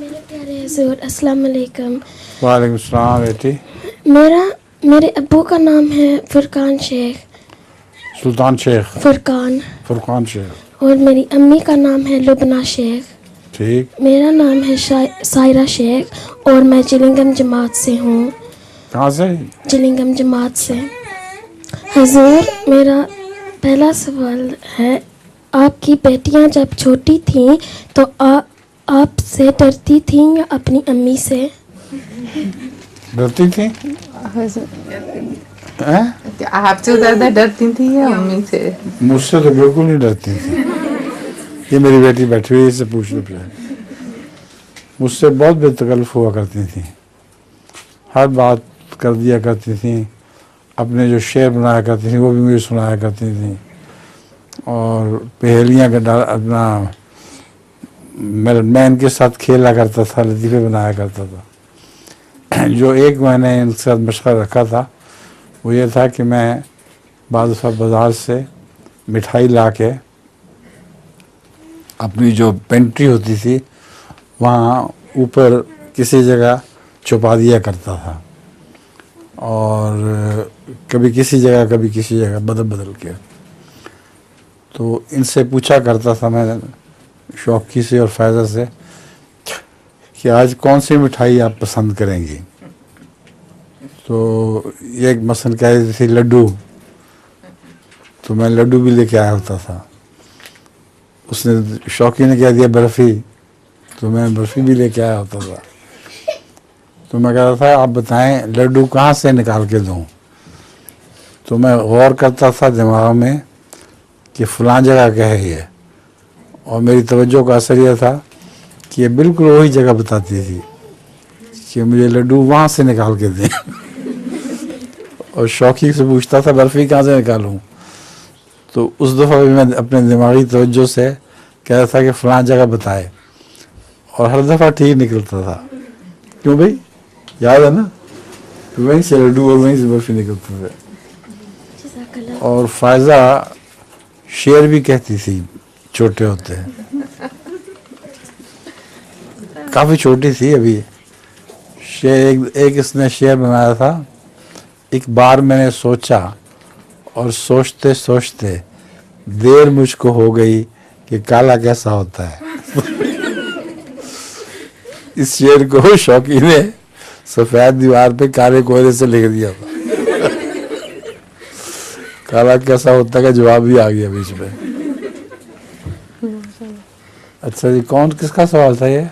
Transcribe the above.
मेरे प्यारे हुजूर अस्सलाम वालेकुम। वालेकुम सलाम बेटी। मेरे अब्बू का नाम है फुरकान शेख। सुल्तान शेख। फुरकान शेख। और मेरी अम्मी का नाम है लुबना शेख। ठीक। मेरा नाम है सायरा शेख और मैं जिलिंगम जमात से हूँ। कहाँ से? जिलिंगम जमात से। हुजूर मेरा पहला सवाल है, आपकी बेटियां जब छोटी थीं तो आपसे डरती थीं या अपनी अम्मी से? डरती थी? आपसे ज़्यादा डरती थी या अम्मी से? मुझसे तो बिल्कुल नहीं डरती थी। ये मेरी बेटी बैठी हुई है, इससे पूछ लो। मुझसे बहुत बेतकल्फ हुआ करती थी, हर बात कर दिया करती थी, अपने जो शेर बनाया करती थी वो भी मुझे सुनाया करती थी, और पहेलियाँ का अपना मैं इनके साथ खेला करता था, लतीफ़े बनाया करता था। जो एक मैंने इनके साथ मशवरा रखा था वो ये था कि मैं बाद बाज़ार से मिठाई ला के अपनी जो पेंट्री होती थी वहाँ ऊपर किसी जगह छुपा दिया करता था, और कभी किसी जगह बदल बदल के। तो इनसे पूछा करता था मैं शौकी से और फ़ायदा से कि आज कौन सी मिठाई आप पसंद करेंगी। तो एक मसलन कह रही थी लड्डू, तो मैं लड्डू भी लेके आया होता था। उसने शौकी ने कह दिया बर्फ़ी, तो मैं बर्फ़ी भी लेके आया होता था। तो मैं कह रहा था आप बताएं लड्डू कहाँ से निकाल के दूँ। तो मैं गौर करता था दिमाग में कि फ़लाँ जगह क्या है ये, और मेरी तवज्जो का असर यह था कि ये बिल्कुल वही जगह बताती थी कि मुझे लड्डू वहाँ से निकाल के दें। और शौकी से पूछता था बर्फ़ी कहाँ से निकालूं। तो उस दफ़ा भी मैं अपने दिमागी तवज्जो से कह रहा था कि फ़लाँ जगह बताए, और हर दफ़ा ठीक निकलता था। क्यों भाई, याद है ना? तो वहीं से लड्डू और वहीं से बर्फ़ी निकलते थे। और फ़ायज़ा शेर भी कहती थी छोटे होते हैं, काफ़ी छोटी थी अभी। शेर एक इसने शेर बनाया था, एक बार मैंने सोचा और सोचते सोचते देर मुझको हो गई कि काला कैसा होता है। इस शेर को शौकी ने सफ़ेद दीवार पे काले कोयले से लिख दिया था। काला कैसा होता है का जवाब भी आ गया बीच में। अच्छा जी, किसका सवाल था ये?